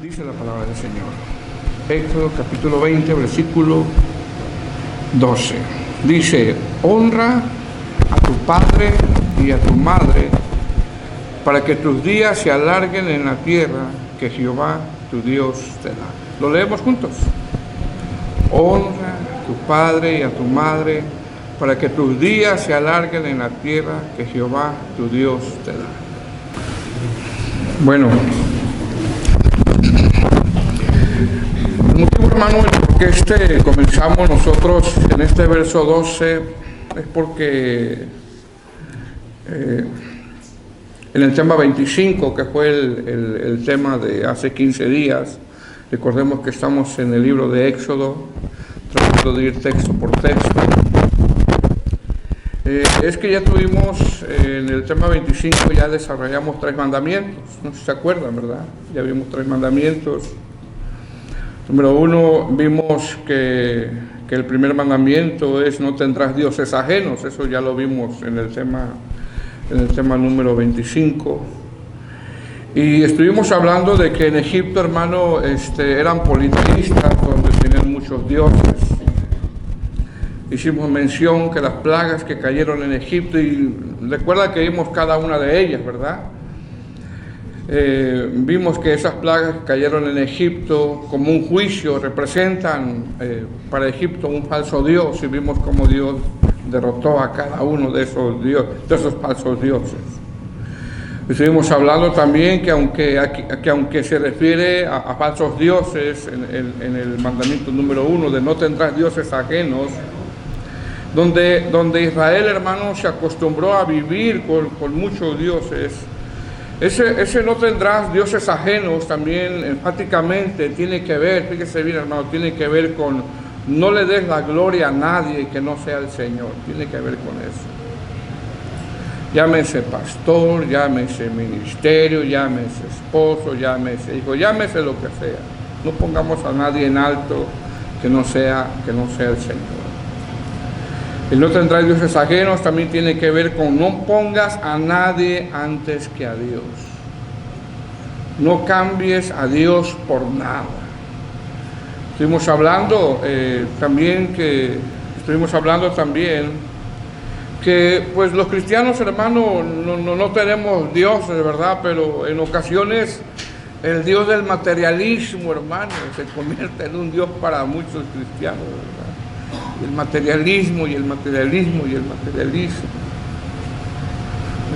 Dice la palabra del Señor. Éxodo capítulo 20, versículo 12. Dice: honra a tu padre y a tu madre, para que tus días se alarguen en la tierra que Jehová tu Dios te da. ¿Lo leemos juntos? Honra a tu padre y a tu madre, para que tus días se alarguen en la tierra que Jehová tu Dios te da. Bueno, el motivo, hermano, por qué comenzamos nosotros en este verso 12 es porque en el tema 25, que fue el tema de hace 15 días, recordemos que estamos en el libro de Éxodo, tratando de ir texto por texto. Es que ya tuvimos en el tema 25, ya desarrollamos 3 mandamientos, no sé si se acuerdan, ¿verdad? Ya vimos 3 mandamientos. Número 1, vimos que el primer mandamiento es: no tendrás dioses ajenos. Eso ya lo vimos en el tema número 25. Y estuvimos hablando de que en Egipto, hermano, eran politeístas, donde tenían muchos dioses. Hicimos mención que las plagas que cayeron en Egipto, y recuerda que vimos cada una de ellas, ¿verdad? Vimos que esas plagas que cayeron en Egipto como un juicio representan para Egipto un falso dios, y vimos cómo Dios derrotó a cada uno de esos falsos dioses. Estuvimos hablando también que aunque se refiere a falsos dioses en el mandamiento número 1 de no tendrás dioses ajenos, donde Israel, hermano, se acostumbró a vivir con muchos dioses. Ese no tendrás dioses ajenos también enfáticamente tiene que ver, fíjese bien, hermano, tiene que ver con no le des la gloria a nadie que no sea el Señor. Tiene que ver con eso. Llámese pastor, llámese ministerio, llámese esposo, llámese hijo, llámese lo que sea. No pongamos a nadie en alto que no sea el Señor. El no tendrás dioses ajenos también tiene que ver con no pongas a nadie antes que a Dios. No cambies a Dios por nada. Estuvimos hablando también que pues los cristianos, hermano, no tenemos dioses, ¿verdad? Pero en ocasiones el Dios del materialismo, hermano, se convierte en un Dios para muchos cristianos, ¿verdad? El materialismo.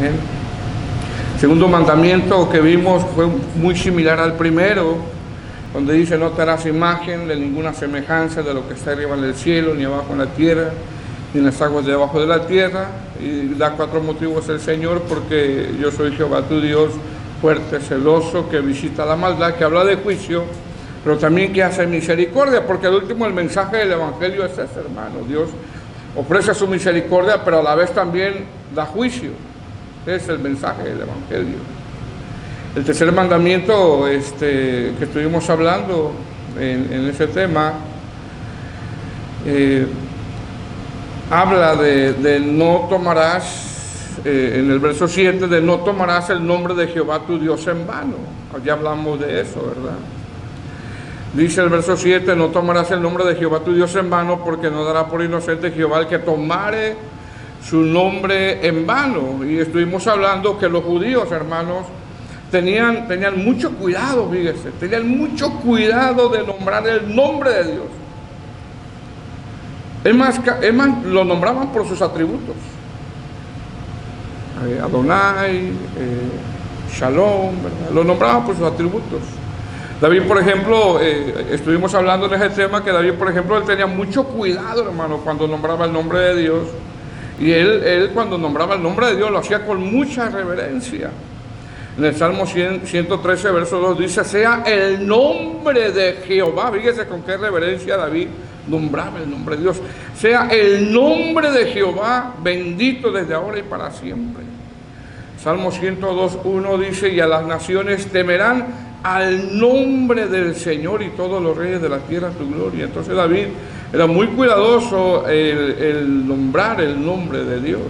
¿Bien? Segundo mandamiento que vimos fue muy similar al primero, donde dice: no te harás imagen de ninguna semejanza de lo que está arriba en el cielo, ni abajo en la tierra, ni en las aguas debajo de la tierra. Y da 4 motivos el Señor: porque yo soy Jehová tu Dios, fuerte, celoso, que visita la maldad, que habla de juicio, pero también que hace misericordia, porque al último el mensaje del Evangelio es ese, hermano. Dios ofrece su misericordia, pero a la vez también da juicio. Ese es el mensaje del Evangelio. El tercer mandamiento que estuvimos hablando en ese tema, habla de no tomarás, en el verso 7, de no tomarás el nombre de Jehová tu Dios en vano. Ya hablamos de eso, ¿verdad? Dice el verso 7: no tomarás el nombre de Jehová tu Dios en vano, porque no dará por inocente Jehová el que tomare su nombre en vano. Y estuvimos hablando que los judíos, hermanos, tenían mucho cuidado, fíjese, tenían mucho cuidado de nombrar el nombre de Dios. Es más, lo nombraban por sus atributos. Adonai, Shalom, ¿verdad? Lo nombraban por sus atributos. David, por ejemplo, estuvimos hablando de ese tema, que David, por ejemplo, él tenía mucho cuidado, hermano, cuando nombraba el nombre de Dios. Y él cuando nombraba el nombre de Dios lo hacía con mucha reverencia. En el Salmo 113, verso 2 dice: sea el nombre de Jehová. Fíjese con qué reverencia David nombraba el nombre de Dios. Sea el nombre de Jehová bendito desde ahora y para siempre. Salmo 102:1 dice: y a las naciones temerán al nombre del Señor, y todos los reyes de la tierra tu gloria. Entonces David era muy cuidadoso el nombrar el nombre de Dios.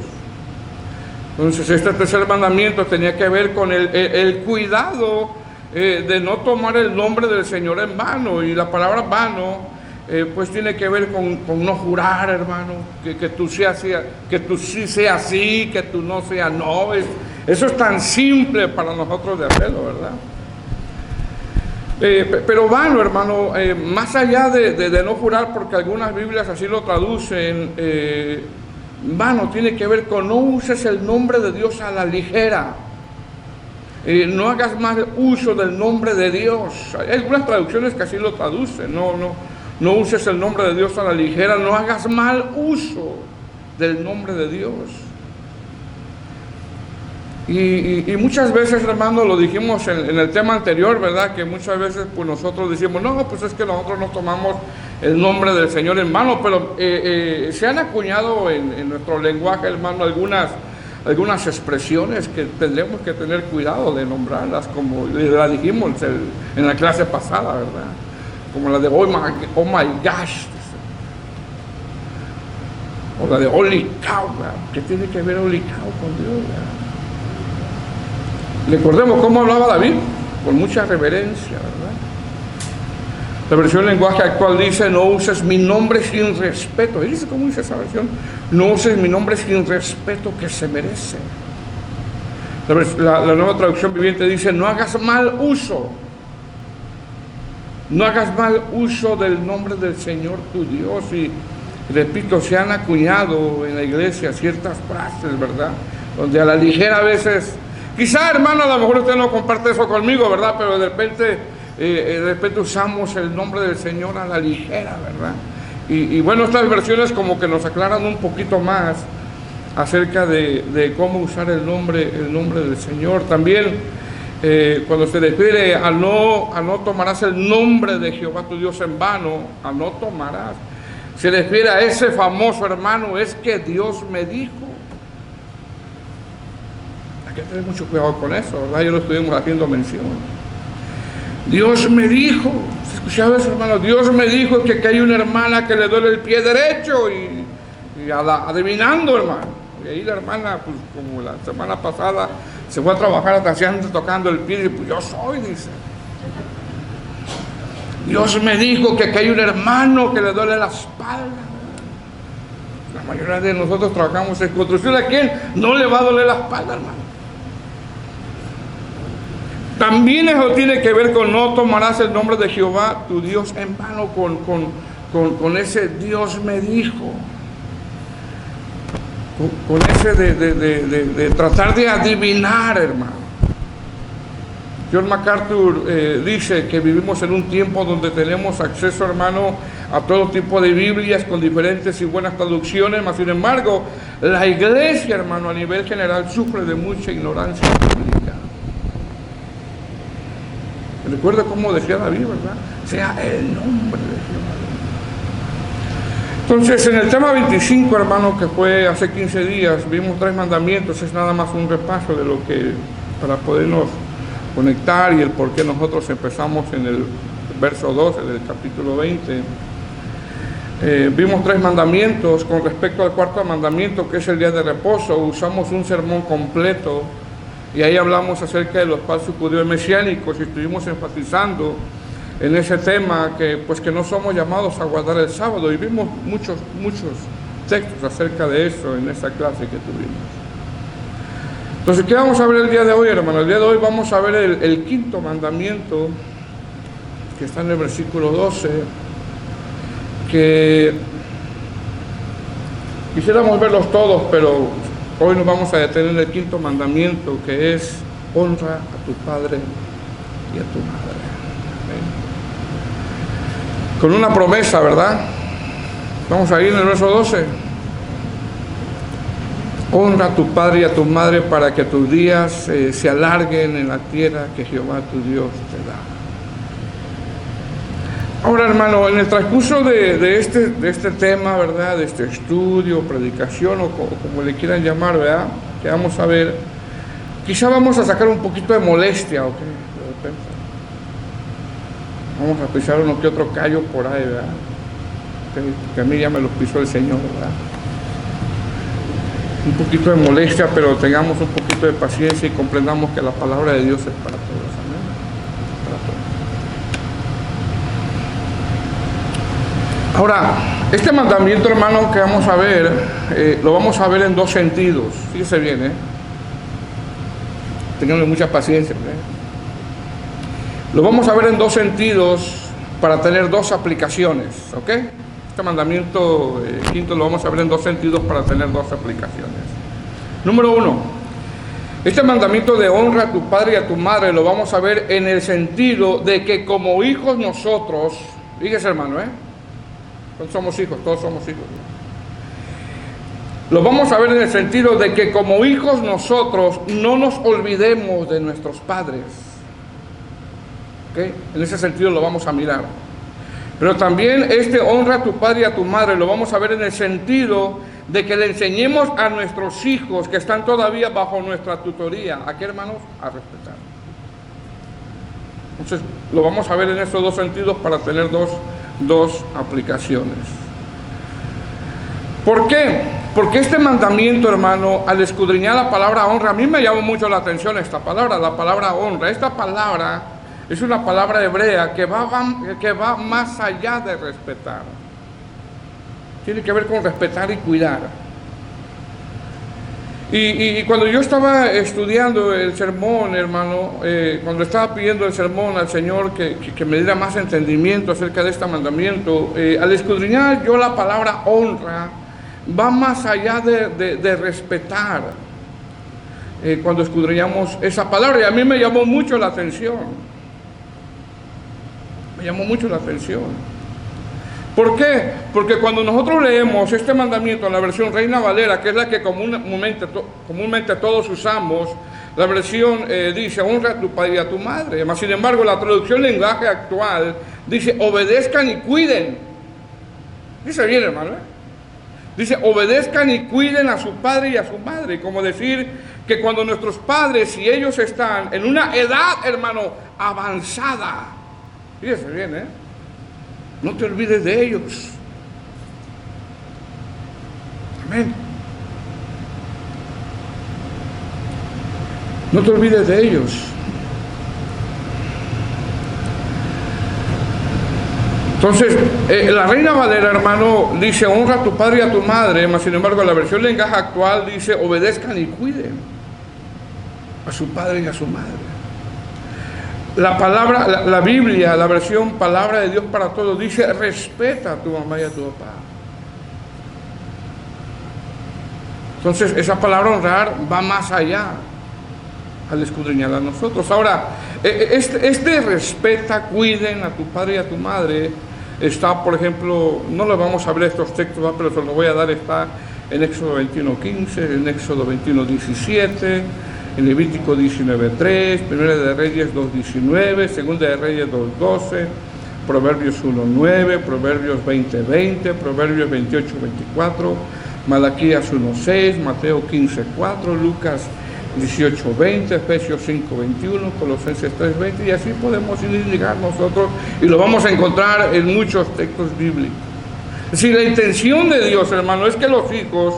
Entonces este tercer mandamiento tenía que ver con el cuidado de no tomar el nombre del Señor en vano. Y la palabra vano pues tiene que ver con no jurar, hermano, que tú sí seas sí, que tú no seas no. Eso es tan simple para nosotros de hacerlo, ¿verdad? Pero vano, hermano, más allá de no jurar, porque algunas Biblias así lo traducen, vano tiene que ver con no uses el nombre de Dios a la ligera. No hagas más uso del nombre de Dios. Hay algunas traducciones que así lo traducen. No uses el nombre de Dios a la ligera, no hagas mal uso del nombre de Dios. Y muchas veces, hermano, lo dijimos en el tema anterior, ¿verdad? Que muchas veces pues nosotros decimos, no, pues es que nosotros no tomamos el nombre del Señor en vano, pero se han acuñado en nuestro lenguaje, hermano, algunas expresiones que tendremos que tener cuidado de nombrarlas, como la dijimos en la clase pasada, ¿verdad? Como la de oh my gosh, o la de holy cow, ¿verdad? ¿Qué tiene que ver holy cow con Dios, ¿verdad? Recordemos cómo hablaba David, con mucha reverencia, ¿verdad? La versión lenguaje actual dice, no uses mi nombre sin respeto. ¿Y dice cómo dice esa versión? No uses mi nombre sin respeto que se merece. La nueva traducción viviente dice, no hagas mal uso. No hagas mal uso del nombre del Señor tu Dios. Y repito, se han acuñado en la iglesia ciertas frases, ¿verdad? Donde a la ligera a veces, quizá, hermano, a lo mejor usted no comparte eso conmigo, ¿verdad? Pero de repente usamos el nombre del Señor a la ligera, ¿verdad? Y bueno, estas versiones como que nos aclaran un poquito más acerca de cómo usar el nombre del Señor. También cuando se refiere a no tomarás el nombre de Jehová tu Dios en vano, a no tomarás, se refiere a ese famoso, hermano, es que Dios me dijo. Hay que tener mucho cuidado con eso, ¿verdad? Ya lo estuvimos haciendo mención. Dios me dijo, ¿se escuchaba eso, hermano? Dios me dijo que hay una hermana que le duele el pie derecho y adivinando, hermano. Y ahí la hermana, pues como la semana pasada, se fue a trabajar ataciando, tocando el pie y pues yo soy, dice. Dios me dijo que hay un hermano que le duele la espalda. La mayoría de nosotros trabajamos en construcción. ¿A quién no le va a doler la espalda, hermano? También eso tiene que ver con no tomarás el nombre de Jehová tu Dios en vano, con ese Dios me dijo, con ese de tratar de adivinar, hermano. John MacArthur dice que vivimos en un tiempo donde tenemos acceso, hermano, a todo tipo de Biblias con diferentes y buenas traducciones, mas sin embargo, la iglesia, hermano, a nivel general sufre de mucha ignorancia bíblica. Recuerda cómo decía David, ¿verdad? Sea el nombre de Jehová. Entonces, en el tema 25, hermano, que fue hace 15 días, vimos 3 mandamientos. Es nada más un repaso de lo que, para podernos conectar y el por qué nosotros empezamos en el verso 12 del capítulo 20. Vimos 3 mandamientos. Con respecto al cuarto mandamiento, que es el día de reposo, usamos un sermón completo. Y ahí hablamos acerca de los falsos judíos mesiánicos y estuvimos enfatizando en ese tema que no somos llamados a guardar el sábado, y vimos muchos textos acerca de eso en esa clase que tuvimos. Entonces, ¿qué vamos a ver el día de hoy, hermano? El día de hoy vamos a ver el quinto mandamiento que está en el versículo 12, que quisiéramos verlos todos, pero hoy nos vamos a detener en el quinto mandamiento, que es honra a tu padre y a tu madre. Amén. Con una promesa, ¿verdad? Vamos a ir en el verso 12. Honra a tu padre y a tu madre para que tus días se alarguen en la tierra que Jehová tu Dios te da. Ahora, hermano, en el transcurso de este tema, ¿verdad? De este estudio, predicación o como le quieran llamar, ¿verdad? Que vamos a ver, quizá vamos a sacar un poquito de molestia, ¿ok? De repente. Vamos a pisar uno que otro callo por ahí, ¿verdad? Que a mí ya me los pisó el Señor, ¿verdad? Un poquito de molestia, pero tengamos un poquito de paciencia y comprendamos que la palabra de Dios es para todos. Amén. Ahora, este mandamiento, hermano, que vamos a ver, lo vamos a ver en dos sentidos. Fíjese bien, Teniendo mucha paciencia, Lo vamos a ver en dos sentidos para tener dos aplicaciones, ¿ok? Este mandamiento quinto lo vamos a ver en dos sentidos para tener dos aplicaciones. Número uno, este mandamiento de honra a tu padre y a tu madre lo vamos a ver en el sentido de que como hijos nosotros, fíjese, hermano, todos somos hijos, todos somos hijos. Lo vamos a ver en el sentido de que como hijos nosotros no nos olvidemos de nuestros padres. ¿Okay? En ese sentido lo vamos a mirar. Pero también este honra a tu padre y a tu madre lo vamos a ver en el sentido de que le enseñemos a nuestros hijos que están todavía bajo nuestra tutoría. ¿A qué, hermanos? A respetar. Entonces lo vamos a ver en esos dos sentidos para tener dos aplicaciones. ¿Por qué? Porque este mandamiento, hermano, al escudriñar la palabra honra, a mí me llamó mucho la atención esta palabra, la palabra honra. Esta palabra es una palabra hebrea que va más allá de respetar. Tiene que ver con respetar y cuidar. Y cuando yo estaba estudiando el sermón, hermano, cuando estaba pidiendo el sermón al Señor que me diera más entendimiento acerca de este mandamiento, al escudriñar yo la palabra honra, va más allá de respetar. Cuando escudriñamos esa palabra, y a mí me llamó mucho la atención. Me llamó mucho la atención. ¿Por qué? Porque cuando nosotros leemos este mandamiento en la versión Reina Valera, que es la que comúnmente todos usamos, la versión dice, honra a tu padre y a tu madre. Mas, sin embargo, la traducción lenguaje actual dice, obedezcan y cuiden. Dice bien, hermano, Dice, obedezcan y cuiden a su padre y a su madre. Como decir que cuando nuestros padres, si ellos están en una edad, hermano, avanzada, fíjese bien, no te olvides de ellos. Amén. No te olvides de ellos. Entonces, la Reina Valera, hermano, dice, honra a tu padre y a tu madre, mas sin embargo, la versión lenguaje actual dice, obedezcan y cuiden a su padre y a su madre. La palabra, la Biblia, la versión palabra de Dios para todos, dice, respeta a tu mamá y a tu papá. Entonces, esa palabra honrar va más allá al escudriñar a nosotros. Ahora, este respeta, cuiden a tu padre y a tu madre, está, por ejemplo, no le vamos a ver estos textos, pero se los voy a dar, está en Éxodo 21:15, en Éxodo 21:17, en Levítico 19:3, Primera de Reyes 2:19, Segunda de Reyes 2:12, Proverbios 1:9, Proverbios 20:20, Proverbios 28:24, Malaquías 1:6, Mateo 15:4, Lucas 18:20, Efesios 5:21, Colosenses 3:20, y así podemos llegar nosotros y lo vamos a encontrar en muchos textos bíblicos. Si la intención de Dios, hermano, es que los hijos,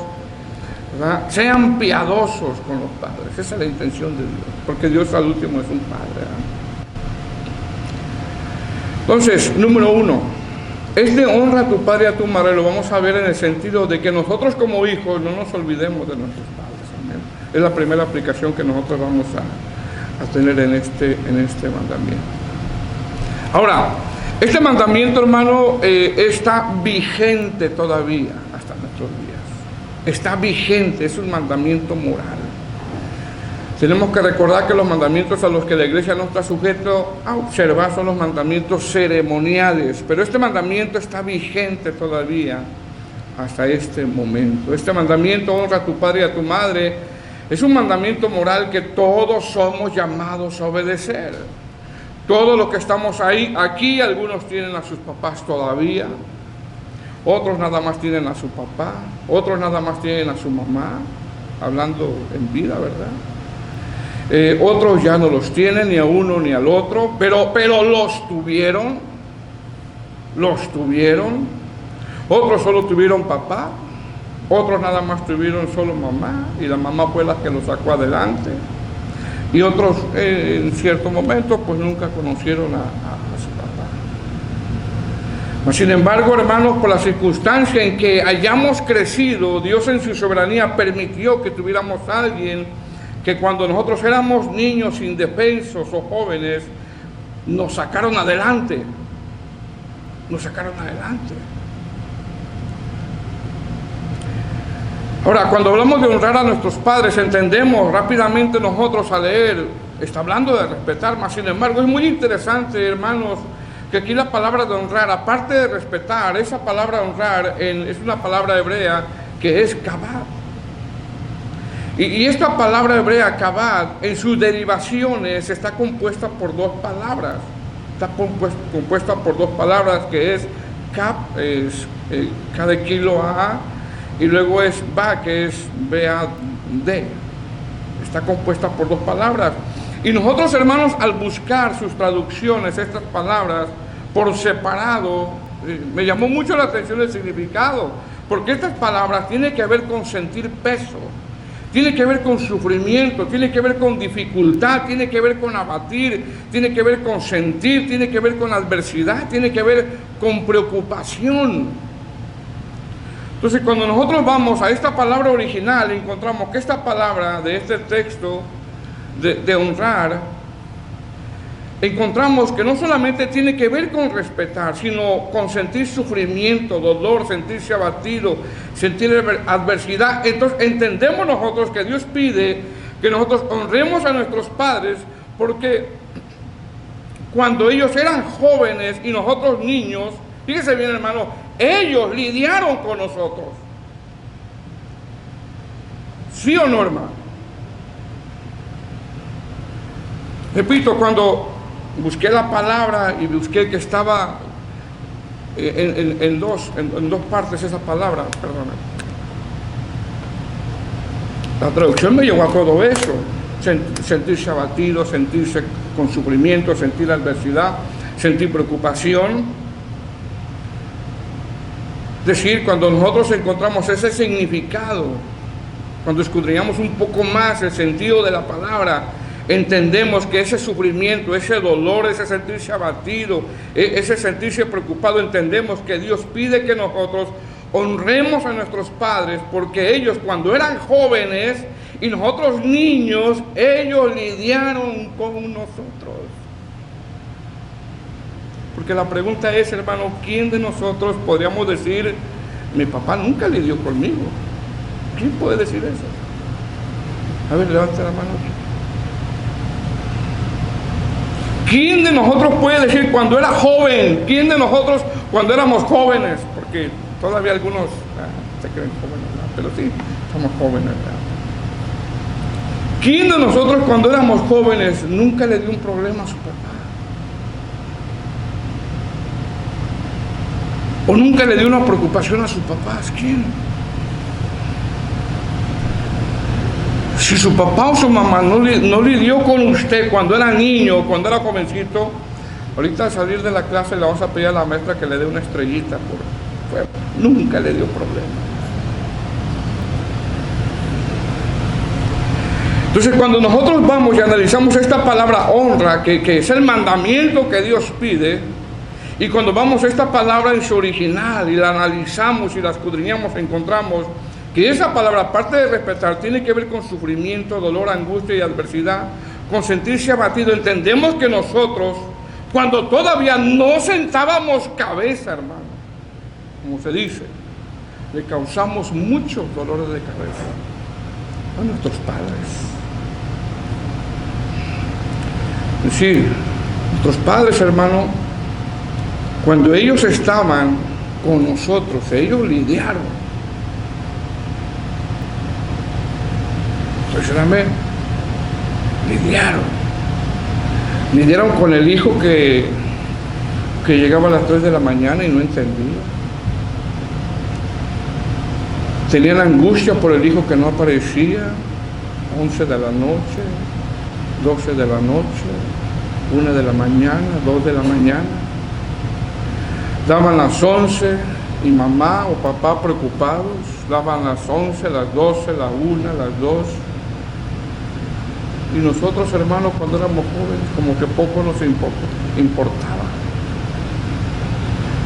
¿verdad?, sean piadosos con los padres. Esa es la intención de Dios, porque Dios al último es un padre, ¿verdad? Entonces, número uno, honra a tu padre y a tu madre lo vamos a ver en el sentido de que nosotros como hijos no nos olvidemos de nuestros padres. Amén. Es la primera aplicación que nosotros vamos a tener en este mandamiento. Ahora, este mandamiento, hermano, está vigente todavía hasta nuestros días. Está vigente, es un mandamiento moral. Tenemos que recordar que los mandamientos a los que la iglesia no está sujeto a observar son los mandamientos ceremoniales, pero este mandamiento está vigente todavía hasta este momento. Este mandamiento, honra a tu padre y a tu madre, es un mandamiento moral que todos somos llamados a obedecer. Todos los que estamos aquí, algunos tienen a sus papás todavía, otros nada más tienen a su papá, otros nada más tienen a su mamá, hablando en vida, ¿verdad? Otros ya no los tienen, ni a uno ni al otro, pero los tuvieron. Otros solo tuvieron papá, otros nada más tuvieron solo mamá, y la mamá fue la que los sacó adelante. Y otros en cierto momento pues nunca conocieron a su papá. Sin embargo, hermanos, por la circunstancia en que hayamos crecido, Dios en su soberanía permitió que tuviéramos a alguien que cuando nosotros éramos niños indefensos o jóvenes, nos sacaron adelante. Nos sacaron adelante. Ahora, cuando hablamos de honrar a nuestros padres, entendemos rápidamente nosotros al leer, está hablando de respetar, mas sin embargo es muy interesante, hermanos, que aquí la palabra de honrar, aparte de respetar, esa palabra honrar es una palabra hebrea que es kabad. Y esta palabra hebrea kabad, en sus derivaciones, está compuesta por dos palabras. Está compuesta por dos palabras que es kab, es K de kilo A, y luego es ba, que es B-A-D. Está compuesta por dos palabras. Y nosotros, hermanos, al buscar sus traducciones, estas palabras, por separado, me llamó mucho la atención el significado, porque estas palabras tienen que ver con sentir peso, tiene que ver con sufrimiento, tiene que ver con dificultad, tiene que ver con abatir, tiene que ver con sentir, tiene que ver con adversidad, tiene que ver con preocupación. Entonces, cuando nosotros vamos a esta palabra original, encontramos que esta palabra de este texto de honrar, encontramos que no solamente tiene que ver con respetar, sino con sentir sufrimiento, dolor, sentirse abatido, sentir adversidad. Entonces entendemos nosotros que Dios pide que nosotros honremos a nuestros padres, porque cuando ellos eran jóvenes y nosotros niños, fíjese bien, hermano, ellos lidiaron con nosotros. ¿Sí o no, hermano? Repito, cuando busqué la palabra y busqué que estaba en dos partes esa palabra, perdón. La traducción me llevó a todo eso, sentirse abatido, sentirse con sufrimiento, sentir adversidad, sentir preocupación. Es decir, cuando nosotros encontramos ese significado, cuando escudriñamos un poco más el sentido de la palabra, entendemos que ese sufrimiento, ese dolor, ese sentirse abatido, ese sentirse preocupado, entendemos que Dios pide que nosotros honremos a nuestros padres, porque ellos cuando eran jóvenes y nosotros niños, ellos lidiaron con nosotros. Porque la pregunta es, hermano, ¿quién de nosotros podríamos decir, mi papá nunca lidió conmigo? ¿Quién puede decir eso? A ver, levanta la mano. ¿Quién de nosotros puede decir cuando era joven? ¿Quién de nosotros cuando éramos jóvenes? Porque todavía algunos se creen jóvenes, ¿verdad? Pero sí, somos jóvenes, ¿verdad? ¿Quién de nosotros cuando éramos jóvenes nunca le dio un problema a su papá? ¿O nunca le dio una preocupación a sus papás? ¿Quién? Si su papá o su mamá no lidió con usted cuando era niño, cuando era jovencito, ahorita al salir de la clase le vamos a pedir a la maestra que le dé una estrellita. Nunca le dio problema. Entonces, cuando nosotros vamos y analizamos esta palabra honra, que es el mandamiento que Dios pide, y cuando vamos a esta palabra en su original y la analizamos y la escudriñamos, encontramos que esa palabra, aparte de respetar, tiene que ver con sufrimiento, dolor, angustia y adversidad, con sentirse abatido. Entendemos que nosotros, cuando todavía no sentábamos cabeza, hermano, como se dice, le causamos muchos dolores de cabeza a nuestros padres. Es decir, nuestros padres, hermano, cuando ellos estaban con nosotros, ellos lidiaron. Lidiaron con el hijo que llegaba a las 3 de la mañana y no entendía. Tenían angustia por el hijo que no aparecía. 11 de la noche, 12 de la noche, 1 de la mañana, 2 de la mañana. Daban las 11 y mamá o papá preocupados. Daban las 11, las 12, la 1, las 2. Y nosotros, hermanos, cuando éramos jóvenes, como que poco nos importaba.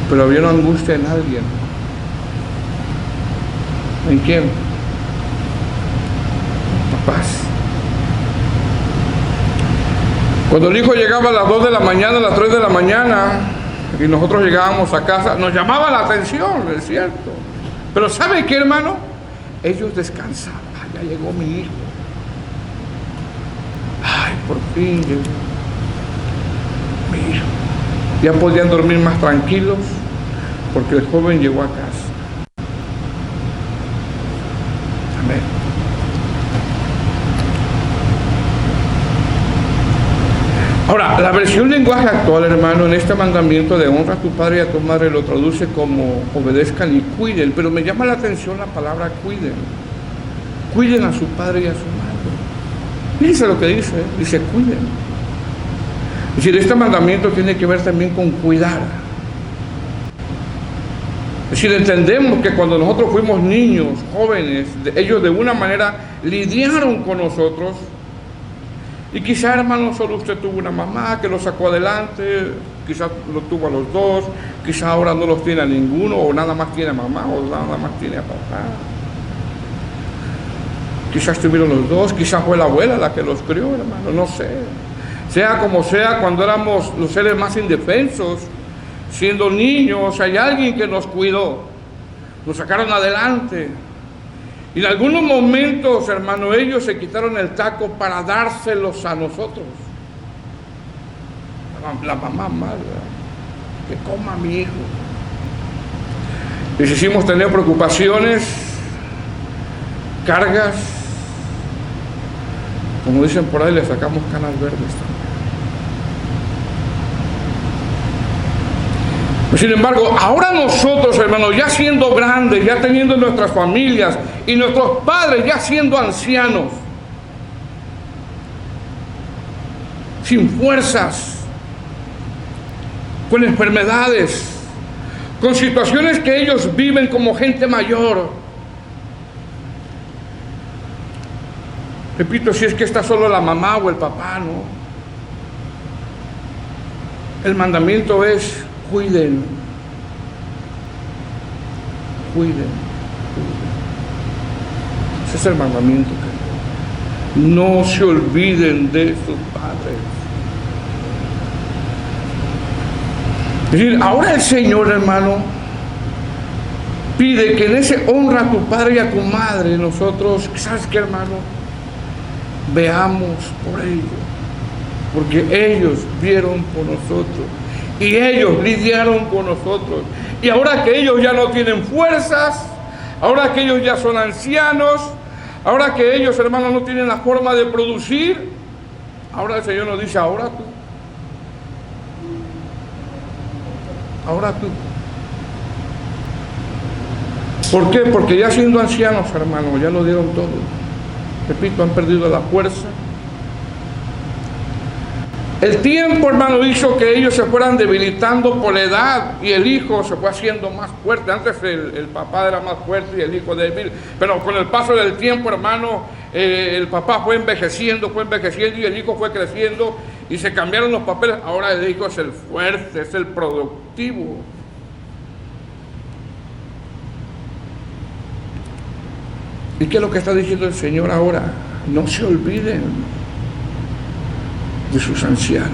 pero había una angustia en alguien. ¿En quién? Papás. Cuando el hijo llegaba a las 2 de la mañana, a las 3 de la mañana, y nosotros llegábamos a casa, nos llamaba la atención, es cierto. Pero ¿sabe qué, hermano? Ellos descansaban. Ya llegó mi hijo. Ay, por fin llegó mi hijo. Ya podían dormir más tranquilos porque el joven llegó a casa. Amén. Ahora, la versión lenguaje actual, hermano, en este mandamiento de honra a tu padre y a tu madre lo traduce como obedezcan y cuiden, pero me llama la atención la palabra cuiden. Cuiden a su padre y a su madre. Fíjense lo que dice cuiden. Es decir, este mandamiento tiene que ver también con cuidar. Es decir, entendemos que cuando nosotros fuimos niños, jóvenes, ellos de una manera lidiaron con nosotros. Y quizá, hermano, solo usted tuvo una mamá que lo sacó adelante, quizás lo tuvo a los dos, quizá ahora no los tiene a ninguno, o nada más tiene a mamá, o nada más tiene a papá. Quizás estuvieron los dos, quizás fue la abuela la que los crió, hermano, no sé. Sea como sea, cuando éramos los seres más indefensos, siendo niños, hay alguien que nos cuidó, nos sacaron adelante. Y en algunos momentos, hermano, ellos se quitaron el taco para dárselos a nosotros. La mamá mala, que coma mi hijo. Les hicimos tener preocupaciones, cargas. Como dicen por ahí, le sacamos canas verdes también. Sin embargo, ahora nosotros, hermanos, ya siendo grandes, ya teniendo nuestras familias y nuestros padres ya siendo ancianos, sin fuerzas, con enfermedades, con situaciones que ellos viven como gente mayor. Repito, si es que está solo la mamá o el papá, ¿no? El mandamiento es cuiden, cuiden. Ese es el mandamiento. No se olviden de sus padres. Es decir, ahora el Señor, hermano, pide que en ese honra a tu padre y a tu madre, nosotros, ¿sabes qué, hermano? Veamos por ellos, porque ellos vieron por nosotros. Y ellos lidiaron con nosotros. Y ahora que ellos ya no tienen fuerzas, ahora que ellos ya son ancianos, ahora que ellos, hermanos, no tienen la forma de producir, ahora el Señor nos dice, ahora tú. Ahora tú. ¿Por qué? Porque ya siendo ancianos, hermanos, ya lo dieron todo. Repito, han perdido la fuerza. El tiempo, hermano, hizo que ellos se fueran debilitando por la edad y el hijo se fue haciendo más fuerte. Antes el papá era más fuerte y el hijo débil, pero con el paso del tiempo, hermano, el papá fue envejeciendo y el hijo fue creciendo y se cambiaron los papeles. Ahora el hijo es el fuerte, es el productivo. ¿Y qué es lo que está diciendo el Señor ahora? No se olviden de sus ancianos.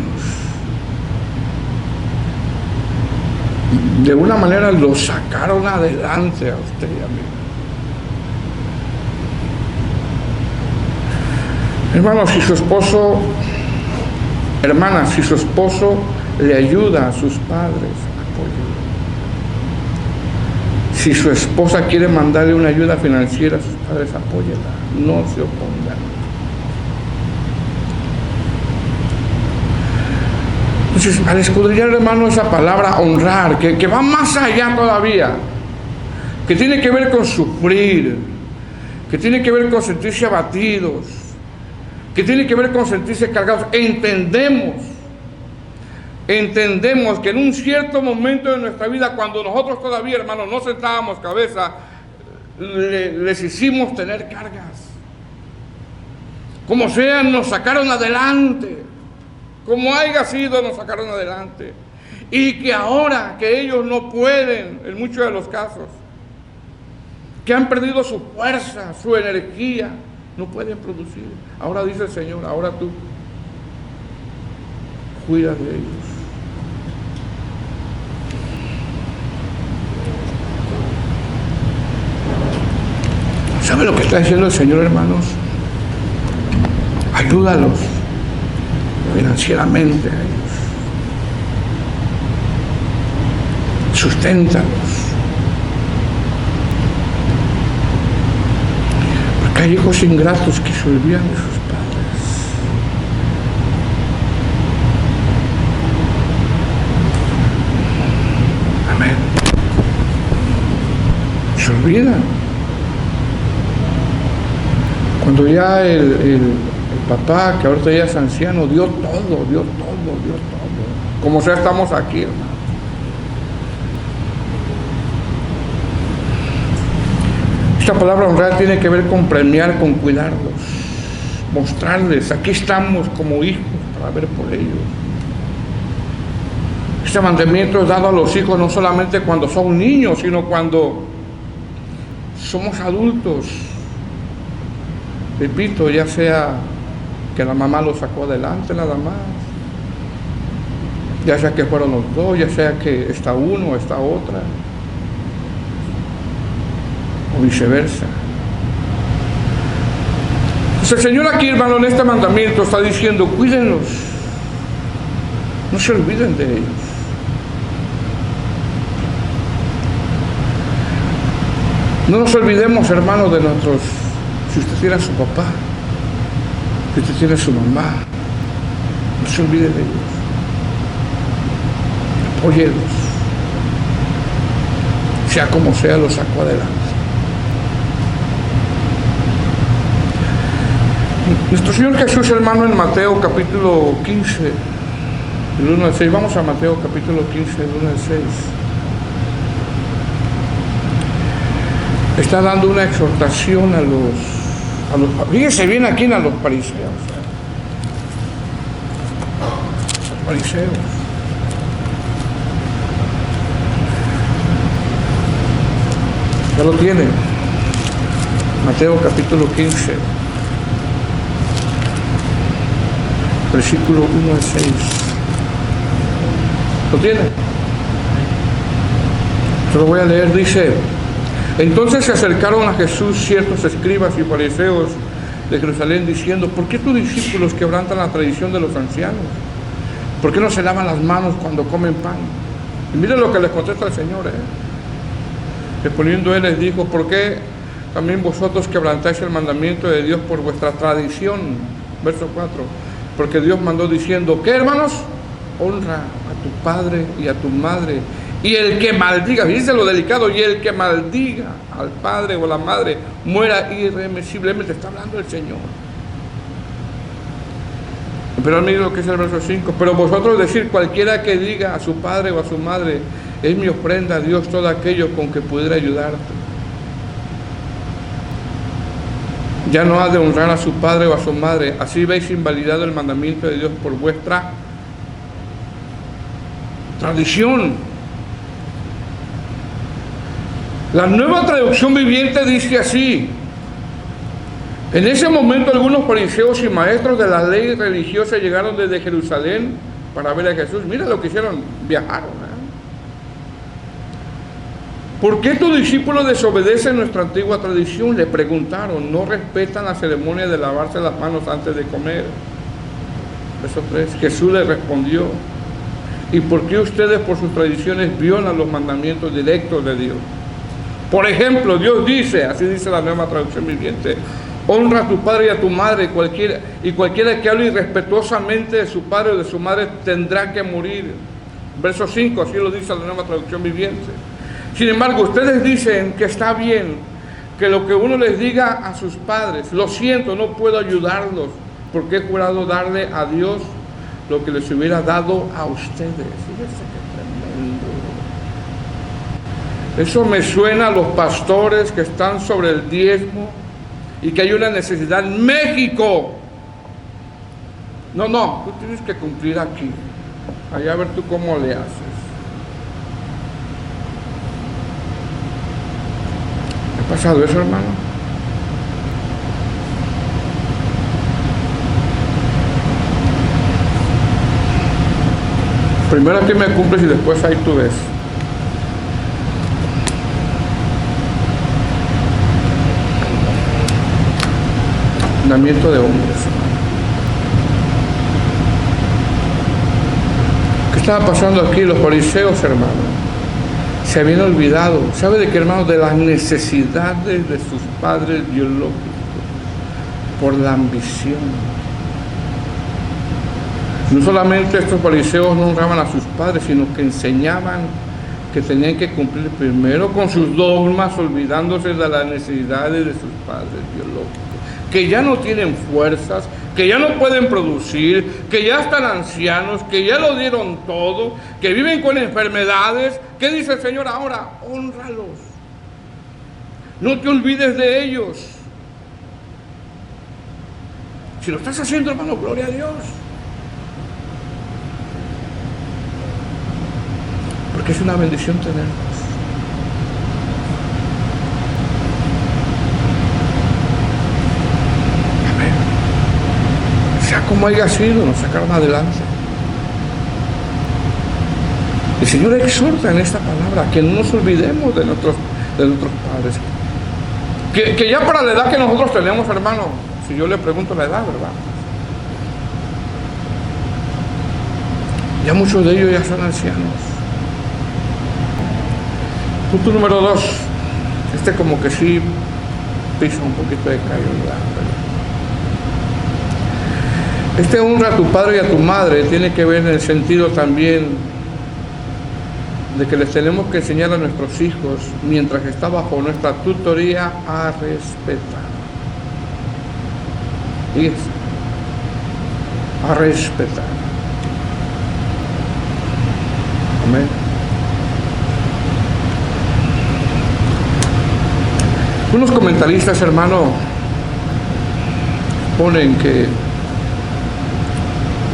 De una manera los sacaron adelante a usted y a mí. Hermano, si su esposo, hermana, si su esposo le ayuda a sus padres, apóyelo. Si su esposa quiere mandarle una ayuda financiera a sus padres, apóyela, no se opongan. Entonces, al escudriñar, hermano, esa palabra honrar, que va más allá todavía, que tiene que ver con sufrir, que tiene que ver con sentirse abatidos, que tiene que ver con sentirse cargados, entendemos que en un cierto momento de nuestra vida, cuando nosotros todavía, hermano, no sentábamos cabeza, les hicimos tener cargas. Como sea, nos sacaron adelante. Como haya sido, nos sacaron adelante. y que ahora que ellos no pueden, en muchos de los casos, que han perdido su fuerza, su energía, no pueden producir. Ahora dice el Señor, ahora tú cuida de ellos. ¿Sabe lo que está diciendo el Señor, hermanos? Ayúdalos financieramente a ellos. Susténtalos. Porque hay hijos ingratos que se olvidan de sus padres. Amén. Se olvidan. Cuando ya el papá, que ahorita ya es anciano, dio todo. Como sea, estamos aquí, hermano. Esta palabra honrar tiene que ver con premiar, con cuidarlos, mostrarles, aquí estamos como hijos para ver por ellos. Este mandamiento es dado a los hijos no solamente cuando son niños, sino cuando somos adultos. Repito, ya sea que la mamá lo sacó adelante nada más, ya sea que fueron los dos, ya sea que está uno o está otra, o viceversa. Pues el Señor aquí, hermano, en este mandamiento está diciendo, cuídenlos, no se olviden de ellos. No nos olvidemos, hermanos, de nuestros. Si usted tiene a su papá, si usted tiene a su mamá, no se olvide de ellos. Apóyelos. Sea como sea, los sacó adelante. Nuestro Señor Jesús, hermano, en Mateo capítulo 15, el 1 al 6. Vamos a Mateo capítulo 15, el 1 al 6. Está dando una exhortación a los fíjese bien aquí a los fariseos. Los fariseos. Ya lo tiene. Mateo capítulo 15, versículo 1 al 6. ¿Lo tiene? Se lo voy a leer, dice: entonces se acercaron a Jesús ciertos escribas y fariseos de Jerusalén diciendo, ¿por qué tus discípulos quebrantan la tradición de los ancianos? ¿Por qué no se lavan las manos cuando comen pan? Y miren lo que les contesta el Señor. Respondiendo él les dijo, ¿por qué también vosotros quebrantáis el mandamiento de Dios por vuestra tradición? Verso 4. Porque Dios mandó diciendo, ¿qué, hermanos? Honra a tu padre y a tu madre. Y el que maldiga, fíjense lo delicado, y el que maldiga al padre o a la madre muera irremisiblemente. Está hablando el Señor. Pero miren lo que es el verso 5. Pero vosotros decir, cualquiera que diga a su padre o a su madre, es mi ofrenda a Dios todo aquello con que pudiera ayudarte. Ya no ha de honrar a su padre o a su madre. Así veis invalidado el mandamiento de Dios por vuestra tradición. La Nueva Traducción Viviente dice así: en ese momento algunos fariseos y maestros de la ley religiosa llegaron desde Jerusalén para ver a Jesús. Mira lo que hicieron, viajaron. ¿Por qué tus discípulos desobedecen nuestra antigua tradición? Le preguntaron. No respetan la ceremonia de lavarse las manos antes de comer. Verso 3. Jesús les respondió, ¿y por qué ustedes por sus tradiciones violan los mandamientos directos de Dios? Por ejemplo, Dios dice, así dice la Nueva Traducción Viviente, honra a tu padre y a tu madre, cualquiera que hable irrespetuosamente de su padre o de su madre tendrá que morir. Verso 5, así lo dice la Nueva Traducción Viviente. Sin embargo, ustedes dicen que está bien que lo que uno les diga a sus padres, lo siento, no puedo ayudarlos, porque he jurado darle a Dios lo que les hubiera dado a ustedes. Fíjense qué tremendo. Eso me suena a los pastores que están sobre el diezmo y que hay una necesidad en México. No, tú tienes que cumplir aquí. Allá a ver tú cómo le haces. pasado eso, hermano? Primero a ti me cumples y después ahí tú ves. Mandamiento de hombres. ¿Qué estaba pasando aquí? Los fariseos, hermano, se habían olvidado, ¿sabe de qué, hermano? De las necesidades de sus padres biológicos, por la ambición. No solamente estos fariseos no honraban a sus padres, sino que enseñaban que tenían que cumplir primero con sus dogmas, olvidándose de las necesidades de sus padres biológicos, que ya no tienen fuerzas, que ya no pueden producir, que ya están ancianos, que ya lo dieron todo, que viven con enfermedades. ¿Qué dice el Señor ahora? Hónralos. No te olvides de ellos. Si lo estás haciendo, hermano, gloria a Dios. Porque es una bendición tenerlos. Sea como haya sido, nos sacaron adelante. El Señor exhorta en esta palabra que no nos olvidemos de nuestros padres. Que ya para la edad que nosotros tenemos, hermano, si yo le pregunto la edad, ¿verdad? Ya muchos de ellos ya son ancianos. Punto número 2. Como que sí pisa un poquito de callo, ¿verdad? Honra a tu padre y a tu madre tiene que ver en el sentido también de que les tenemos que enseñar a nuestros hijos, mientras está bajo nuestra tutoría, a respetar. Fíjense, a respetar. Amén. Unos comentaristas, hermano, ponen que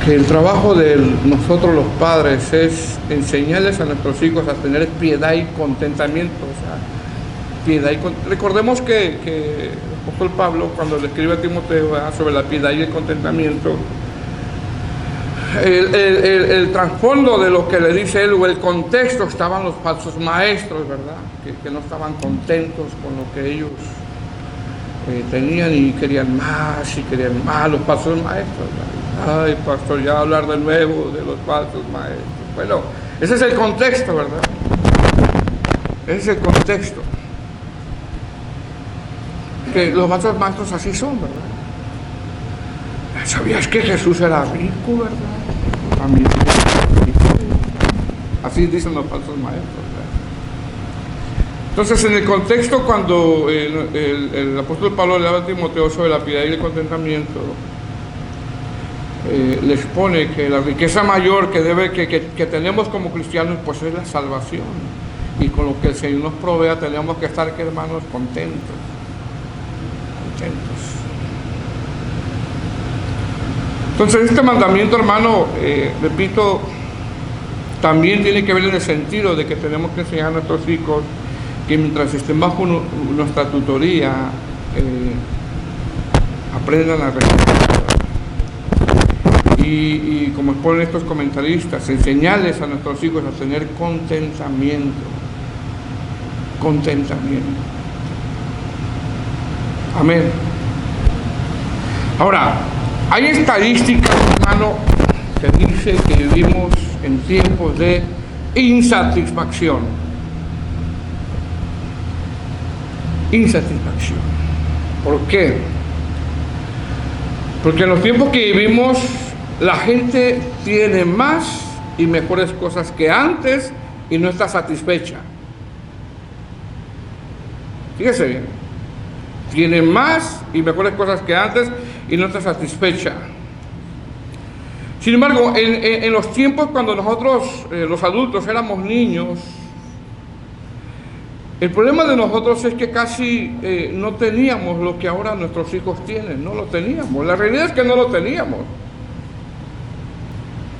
el trabajo de nosotros los padres es enseñarles a nuestros hijos a tener piedad y contentamiento. O sea, piedad y recordemos que el apóstol Pablo, cuando le escribe a Timoteo sobre la piedad y el contentamiento, el trasfondo de lo que le dice él, o el contexto, estaban los falsos maestros, ¿verdad? Que no estaban contentos con lo que ellos tenían y querían más, los falsos maestros, ¿verdad? Ay, pastor, ya hablar de nuevo de los falsos maestros. Bueno, ese es el contexto, ¿verdad? Ese es el contexto. Que los falsos maestros así son, ¿verdad? ¿Sabías que Jesús era rico, verdad? También era rico. Así dicen los falsos maestros, ¿verdad? Entonces, en el contexto, cuando el apóstol Pablo le habla a Timoteo sobre la piedad y el contentamiento, les pone que la riqueza mayor que tenemos como cristianos, pues es la salvación, y con lo que el Señor nos provea tenemos que estar, hermanos, contentos. Entonces, este mandamiento, hermano, repito, también tiene que ver en el sentido de que tenemos que enseñar a nuestros hijos que mientras estén bajo nuestra tutoría, aprendan a respetar. Y como exponen estos comentaristas, enseñarles a nuestros hijos a tener contentamiento. Amén. Ahora, hay estadísticas, hermano, que dice que vivimos en tiempos de insatisfacción. ¿Por qué? Porque en los tiempos que vivimos, la gente tiene más y mejores cosas que antes y no está satisfecha. Fíjese bien. Tiene más y mejores cosas que antes y no está satisfecha. Sin embargo, en los tiempos cuando nosotros, los adultos, éramos niños, el problema de nosotros es que casi no teníamos lo que ahora nuestros hijos tienen. No lo teníamos. La realidad es que no lo teníamos.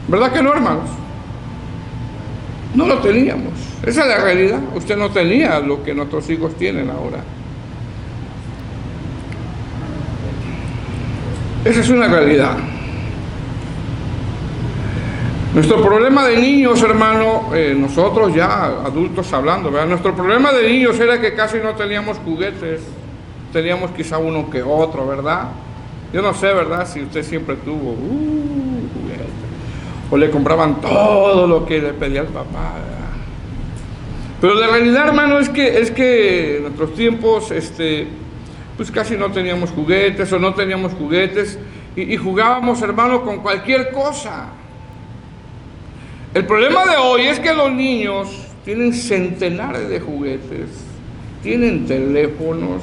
¿Verdad que no, hermanos? No lo teníamos. Esa es la realidad. Usted no tenía lo que nuestros hijos tienen ahora. Esa es una realidad. Nuestro problema de niños, hermano, nosotros ya adultos hablando, ¿verdad? Nuestro problema de niños era que casi no teníamos juguetes, teníamos quizá uno que otro, ¿verdad? Yo no sé, ¿verdad? Si usted siempre tuvo juguetes, o le compraban todo lo que le pedía el papá, ¿verdad? Pero la realidad, hermano, es que en nuestros tiempos, pues casi no teníamos juguetes o no teníamos juguetes y jugábamos, hermano, con cualquier cosa. El problema de hoy es que los niños tienen centenares de juguetes, tienen teléfonos,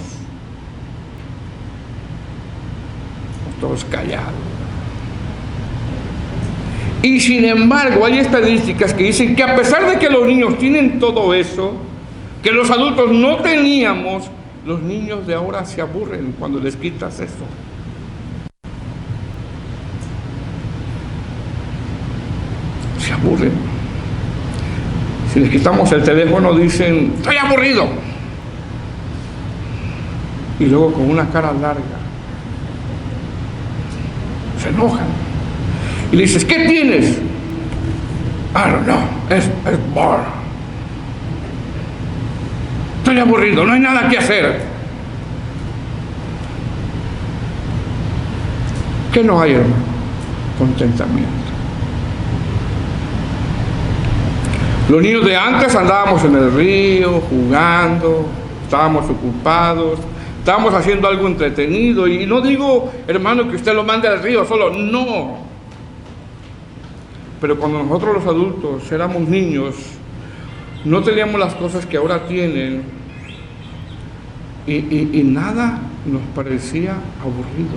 todos callados. Y sin embargo, hay estadísticas que dicen que a pesar de que los niños tienen todo eso, que los adultos no teníamos, los niños de ahora se aburren cuando les quitas eso. Se aburren. Si les quitamos el teléfono dicen, estoy aburrido. Y luego con una cara larga se enojan. Y le dices, ¿qué tienes? I don't know, es bored. Estoy aburrido, no hay nada que hacer. ¿Qué no hay, hermano? Contentamiento. Los niños de antes andábamos en el río, jugando, estábamos ocupados, estábamos haciendo algo entretenido. Y no digo, hermano, que usted lo mande al río solo, no. Pero cuando nosotros los adultos éramos niños, no teníamos las cosas que ahora tienen y nada nos parecía aburrido.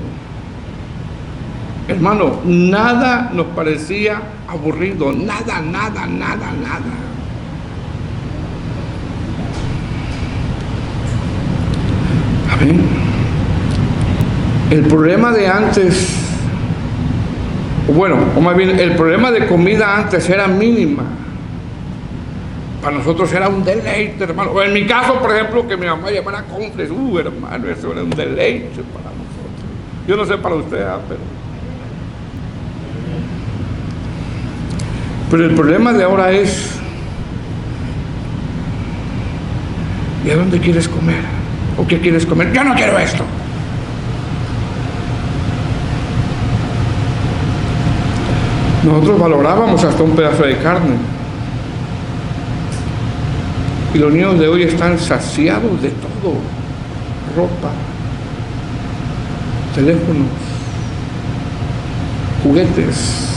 Hermano, nada nos parecía aburrido, nada. Amén. El problema de antes, o más bien, el problema de comida antes era mínima. Para nosotros era un deleite, hermano. O en mi caso, por ejemplo, que mi mamá llevara confles, hermano, eso era un deleite para nosotros. Yo no sé para usted, pero el problema de ahora es, ¿y a dónde quieres comer? ¿O qué quieres comer? Yo no quiero esto. Nosotros valorábamos hasta un pedazo de carne. Y los niños de hoy están saciados de todo. Ropa, teléfonos, juguetes,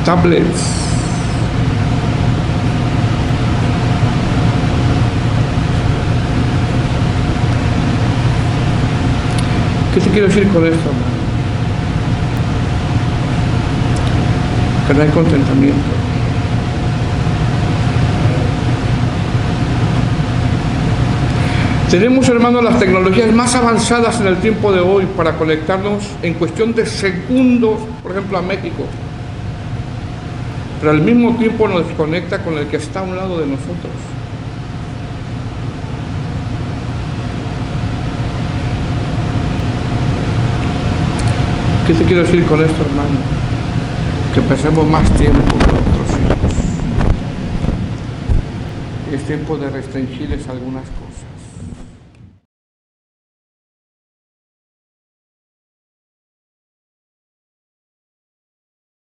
tablets. ¿Qué te quiero decir con esto, hermano? Que no hay contentamiento. Tenemos, hermanos, las tecnologías más avanzadas en el tiempo de hoy para conectarnos en cuestión de segundos, por ejemplo, a México. Pero al mismo tiempo nos conecta con el que está a un lado de nosotros. ¿Qué te quiero decir con esto, hermano? Que pasemos más tiempo con nuestros hijos. Es tiempo de restringirles algunas cosas.